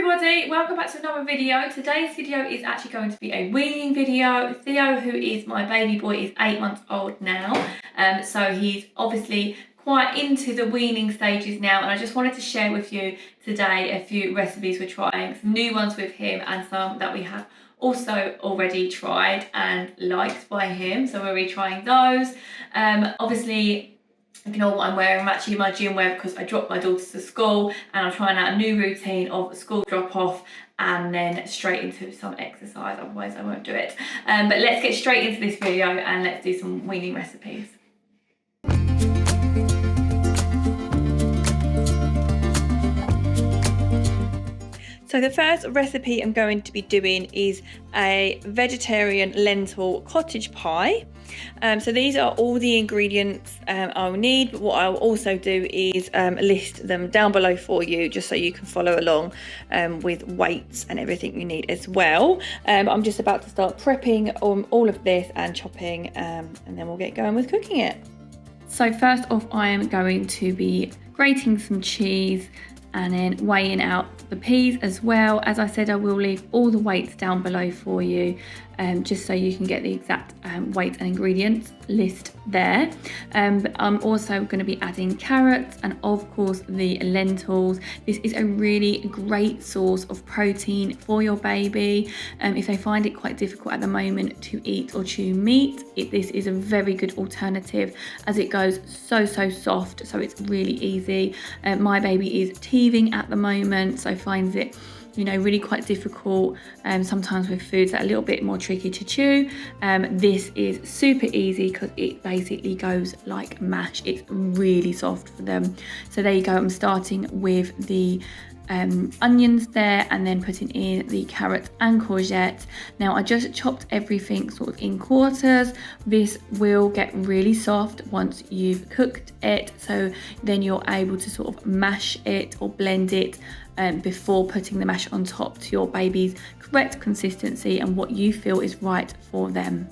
everybody, welcome back to another video. Today's video is actually going to be a weaning video. Theo, who is my baby boy, is 8 months old now, so he's obviously quite into the weaning stages now, and I just wanted to share with you today a few recipes we're trying, some new ones with him and some that we have also already tried and liked by him, so we're retrying those. Obviously, ignore what I'm wearing. I'm actually in my gym wear because I dropped my daughters to school and I'm trying out a new routine of school drop off and then straight into some exercise, otherwise I won't do it. But let's get straight into this video and let's do some weaning recipes. So the first recipe I'm going to be doing is a vegetarian lentil cottage pie. So these are all the ingredients I'll need, but what I'll also do is list them down below for you, just so you can follow along with weights and everything you need as well. I'm just about to start prepping all of this and chopping, and then we'll get going with cooking it. So first off, I am going to be grating some cheese and then weighing out the peas as well. As I said, I will leave all the weights down below for you, just so you can get the exact weight and ingredients list there. But I'm also going to be adding carrots and of course the lentils. This is a really great source of protein for your baby. If they find it quite difficult at the moment to eat or chew meat, this is a very good alternative, as it goes so soft, so it's really easy. My baby is teething at the moment, so finds it, you know, really quite difficult sometimes with foods that are a little bit more tricky to chew. This is super easy because it basically goes like mash. It's really soft for them. So there you go. I'm starting with the onions there and then putting in the carrots and courgettes. Now I just chopped everything sort of in quarters. This will get really soft once you've cooked it, so then you're able to sort of mash it or blend it before putting the mash on top to your baby's correct consistency and what you feel is right for them.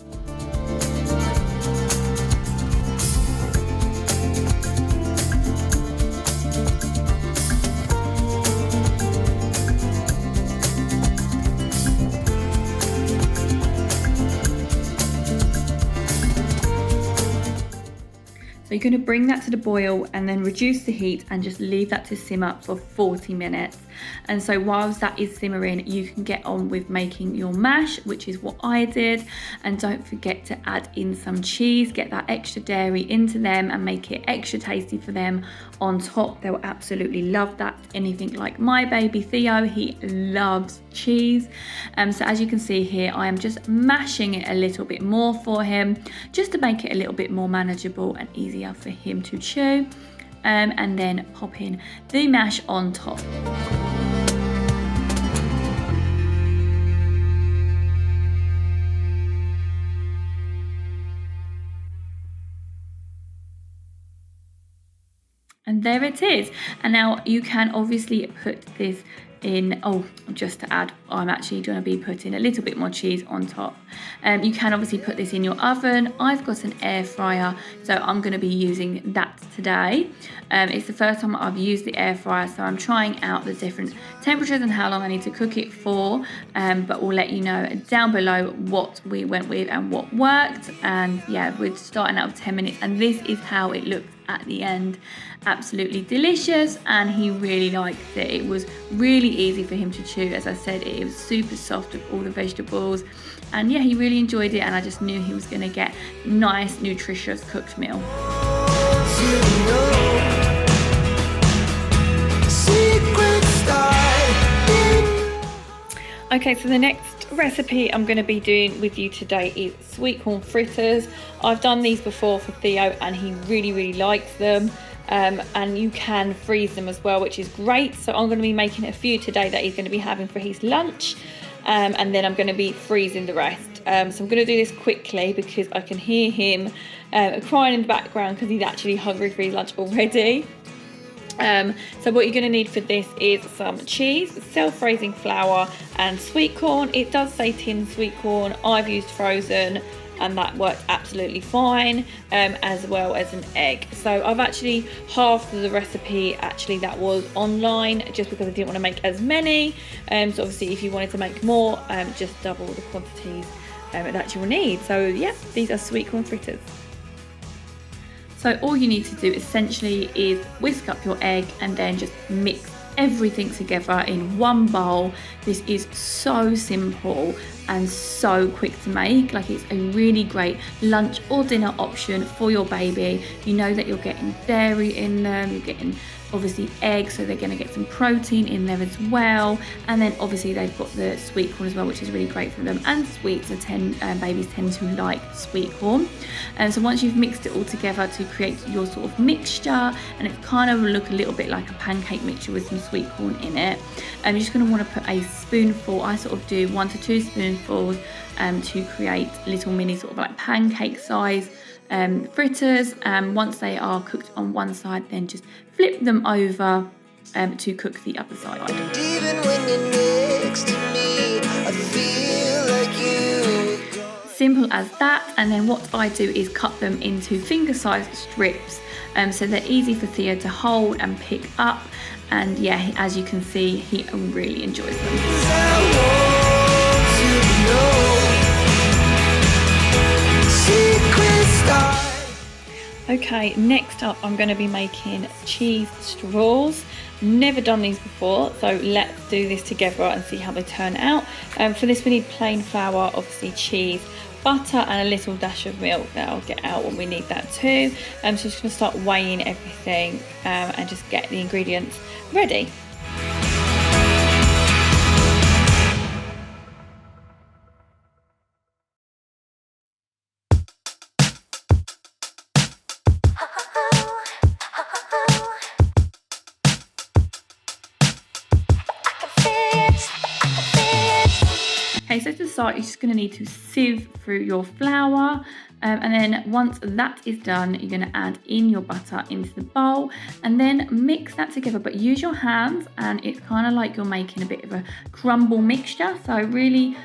So you're going to bring that to the boil and then reduce the heat and just leave that to simmer for 40 minutes. And so whilst that is simmering, you can get on with making your mash, which is what I did. And don't forget to add in some cheese, get that extra dairy into them and make it extra tasty for them on top. They'll absolutely love that. Anything like my baby Theo, he loves cheese. So as you can see here, I am just mashing it a little bit more for him, just to make it a little bit more manageable and easier for him to chew, and then pop in the mash on top. And there it is. And now you can obviously put this in, just to add, I'm actually going to be putting a little bit more cheese on top. You can obviously put this in your oven. I've got an air fryer, so I'm going to be using that today. It's the first time I've used the air fryer, so I'm trying out the different temperatures and how long I need to cook it for, but we'll let you know down below what we went with and what worked. And yeah, we're starting out of 10 minutes and this is how it looked at the end. Absolutely delicious, and he really liked it. It was really easy for him to chew. As I said, it was super soft with all the vegetables, and yeah, he really enjoyed it, and I just knew he was going to get nice nutritious cooked meal. Okay, so the next recipe I'm going to be doing with you today is sweet corn fritters. I've done these before for Theo and he really likes them, and you can freeze them as well, which is great. So I'm going to be making a few today that he's going to be having for his lunch, and then I'm going to be freezing the rest. So I'm going to do this quickly because I can hear him crying in the background because he's actually hungry for his lunch already. So what you're going to need for this is some cheese, self-raising flour and sweet corn. It does say tin sweet corn. I've used frozen. and that worked absolutely fine, as well as an egg. So I've actually halved the recipe actually that was online, just because I didn't want to make as many. So obviously if you wanted to make more, just double the quantities that you will need. So yeah, these are sweet corn fritters. So all you need to do essentially is whisk up your egg and then just mix everything together in one bowl. This is so simple and so quick to make. Like, it's a really great lunch or dinner option for your baby. You know that you're getting dairy in them, you're getting obviously eggs, so they're going to get some protein in there as well, and then obviously they've got the sweet corn as well, which is really great for them, and sweets. Babies tend to like sweet corn. And so once you've mixed it all together to create your sort of mixture, and it kind of look a little bit like a pancake mixture with some sweet corn in it, you're just going to want to put a spoonful, I sort of do 1 to 2 spoonfuls to create little mini sort of like pancake size fritters. Once they are cooked on one side, then just flip them over to cook the other side. Even when you're next to me, I feel like you. Simple as that. And then what I do is cut them into finger-sized strips, so they're easy for Theo to hold and pick up. And yeah, as you can see, he really enjoys them. Okay, next up I'm going to be making cheese straws. Never done these before, so let's do this together and see how they turn out. For this we need plain flour, obviously cheese, butter and a little dash of milk that I'll get out when we need that too. So just going to start weighing everything and just get the ingredients ready. Okay, so to start, you're just going to need to sieve through your flour, and then once that is done, you're going to add in your butter into the bowl and then mix that together, but use your hands, and it's kind of like you're making a bit of a crumble mixture. So really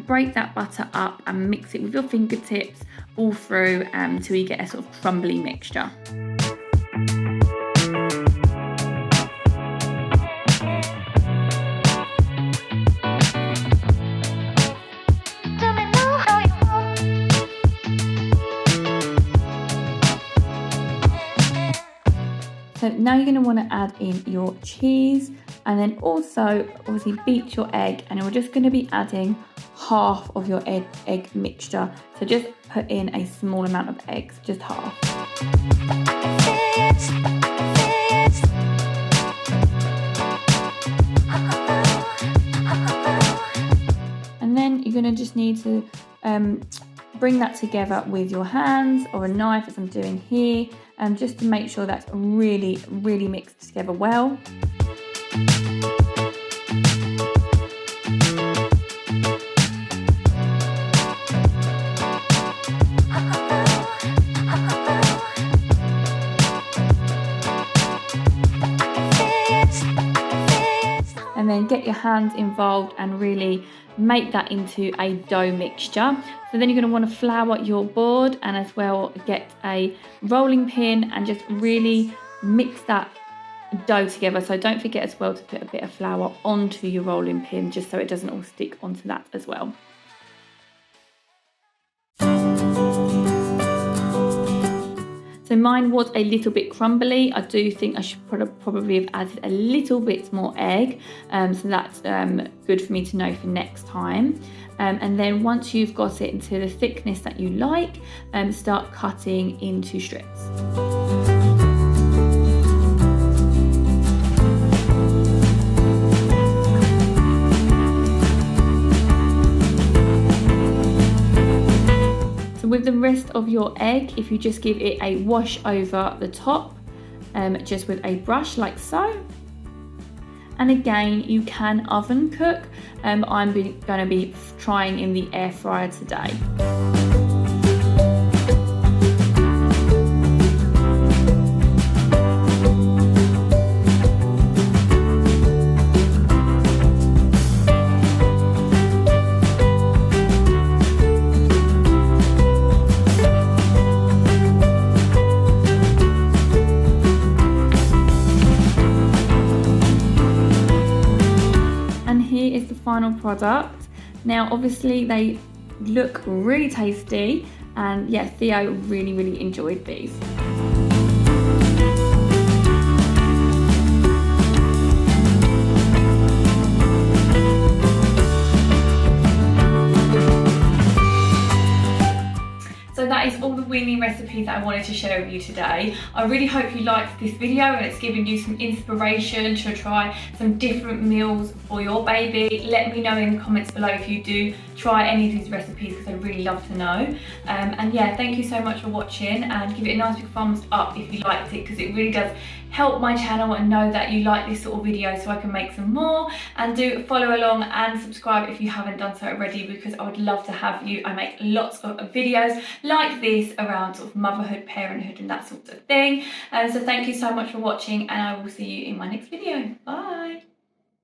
break that butter up and mix it with your fingertips all through till you get a sort of crumbly mixture. So now you're going to want to add in your cheese, and then also obviously beat your egg, and we're just going to be adding half of your egg mixture. So just put in a small amount of eggs, just half. And then you're going to just need to bring that together with your hands or a knife, as I'm doing here, just to make sure that's really mixed together well. And then get your hands involved and really make that into a dough mixture. So then you're going to want to flour your board, and as well get a rolling pin and just really mix that dough together. So don't forget as well to put a bit of flour onto your rolling pin, just so it doesn't all stick onto that as well. So mine was a little bit crumbly. I do think I should probably have added a little bit more egg. So that's good for me to know for next time. And then once you've got it into the thickness that you like, start cutting into strips. With the rest of your egg, if you just give it a wash over the top, just with a brush like so. And again, you can oven cook. I'm going to be trying in the air fryer today. here is the final product. Now obviously they look really tasty, and yeah, Theo really enjoyed these. So that is all the weaning recipes that I wanted to share with you today. I really hope you liked this video and it's given you some inspiration to try some different meals for your baby. Let me know in the comments below if you do try any of these recipes, because I'd really love to know. And yeah, thank you so much for watching, and give it a nice big thumbs up if you liked it, because it really does help my channel and know that you like this sort of video so I can make some more. And do follow along and subscribe if you haven't done so already, because I would love to have you. I make lots of videos like this around sort of motherhood, parenthood and that sort of thing. So thank you so much for watching, and I will see you in my next video. Bye.